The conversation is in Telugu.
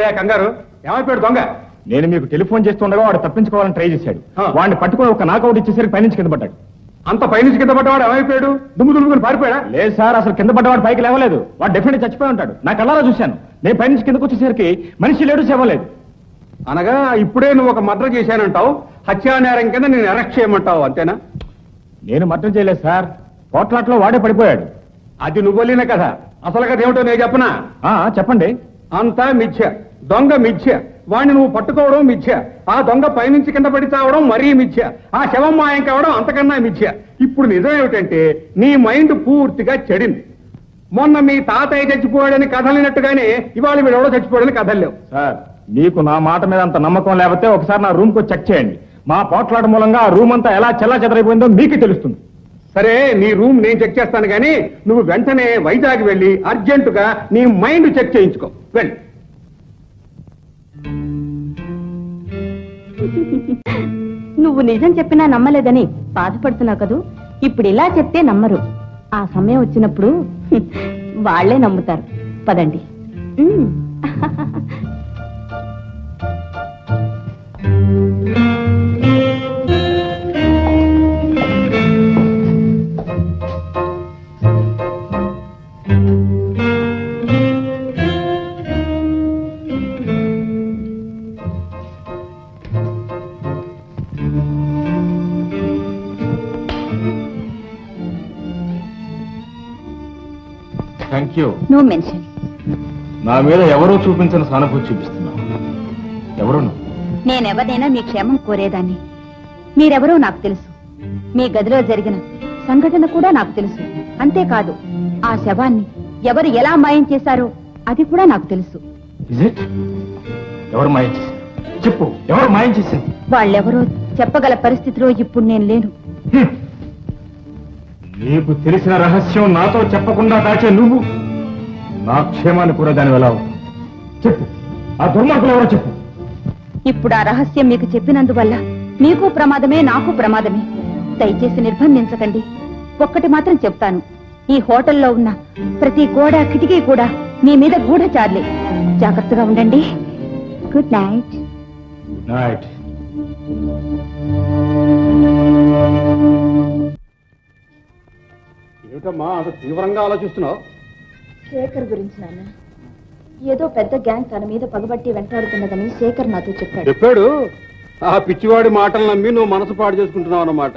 ఏమిటా కంగారు? ఏమైపోయాడు దొంగ? నేను మీకు టెలిఫోన్ చేస్తుండగా వాడు తప్పించుకోవాలని ట్రై చేశాడు. వాడిని పట్టుకుని ఒక నాకౌట్ ఇచ్చేసరికి పైనుంచి కింద పడ్డాడు. అంత పైనుంచి కింద పడ్డవాడు ఏమైపోయాడు? దుమ్ము దుమ్ముకుని పారిపోయాడా? లేదు సార్, అసలు కింద పడ్డవాడు పైకి లేవలేదు. వాడు డెఫినెట్ చచ్చిపోయి ఉంటాడు. నాకు అలా చూశాను. నేను పైనుంచి కిందకు వచ్చేసరికి మనిషి లేడు, సేవలేదు. అనగా ఇప్పుడే నువ్వు ఒక మర్డర్ చేశానంటావు, హత్యానేరం కింద నేను అరెస్ట్ చేయమంటావు, అంతేనా? నేను మర్డర్ చేయలేదు సార్, పోట్లాట్లో వాడే పడిపోయాడు. అది నువ్వు వెళ్ళిన కదా, అసలు కదా ఏమిటో నేను చెప్పనా? చెప్పండి. అంతా మిథ్య, దొంగ మిథ్య. వాడిని నువ్వు పట్టుకోవడం మిథ్య, ఆ దొంగ పైనుంచి కింద పడి చావడం మరీ మిథ్య, ఆ శవం మాయం కావడం అంతకన్నా మిథ్య. ఇప్పుడు నిజం ఏమిటంటే నీ మైండ్ పూర్తిగా చెడింది. మొన్న మీ తాతయ్య చచ్చిపోయాడని కథలినట్టుగానే ఇవాళ వీడెవడో చచ్చిపోయాడని కథలేవు. సార్, మీకు నా మాట మీద అంత నమ్మకం లేకపోతే ఒకసారి నా రూమ్ కు చెక్ చేయండి. మా పోట్లాట మూలంగా ఆ రూమ్ అంతా ఎలా చెల్లా చెదరైపోయిందో మీకు తెలుస్తుంది. సరే, నీ రూమ్ నేను చెక్ చేస్తాను, కానీ నువ్వు వెంటనే వైజాగ్ వెళ్ళి అర్జెంటుగా నీ మైండ్ చెక్ చేయించుకో. వెళ్ళి. నువ్వు నిజం చెప్పినా నమ్మలేదని బాధపడుతున్నావు కదూ. ఇప్పుడు ఇలా చెప్తే నమ్మరు. ఆ సమయం వచ్చినప్పుడు వాళ్లే నమ్ముతారు. పదండి. Thank you. No mention. నా మీద ఎవరో చూపించిన సానుభూతి చూపిస్తున్నావు. ఎవరు? నేనెవరినైనా మీ క్షేమం కోరేదాన్ని. మీరెవరో నాకు తెలుసు. మీ గదిలో జరిగిన సంఘటన కూడా నాకు తెలుసు. అంతేకాదు, ఆ శవాన్ని ఎవరు ఎలా మాయం చేశారో అది కూడా నాకు తెలుసు. ఎవరు మాయం చేశారు? చెప్పు, ఎవరు మాయం చేశారు? వాళ్ళెవరో చెప్పగల పరిస్థితిలో ఇప్పుడు నేను లేను. నీకు తెలిసిన రహస్యం నాతో చెప్పకుండా దాచే నువ్వు నా క్షేమాన్ని కూడా దాని ఎలా చెప్పు. ఆ దుర్మార్గులు ఎవరో చెప్పు. ఇప్పుడు ఆ రహస్యం మీకు చెప్పినందువల్ల మీకు ప్రమాదమే, నాకు ప్రమాదమే. దయచేసి నిర్బంధించకండి. ఒక్కటి మాత్రం చెప్తాను, ఈ హోటల్లో ఉన్న ప్రతి గోడ కిటికీ కూడా మీ మీద గూఢచారులే. జాగ్రత్తగా ఉండండి. Good night. నైట్. ఏమిటమ్మా అంత తీవ్రంగా ఆలోచిస్తున్నావు? శేఖర్ గురించి నాన్న. ఏదో పెద్ద గ్యాంగ్ తన మీద పగబట్టి వెంటాడుతున్నదని శేఖర్ నాతో చెప్పాడు. ఆ పిచ్చివాడి మాటలు నమ్మి నువ్వు మనసు పాడు చేసుకుంటున్నావు అన్నమాట.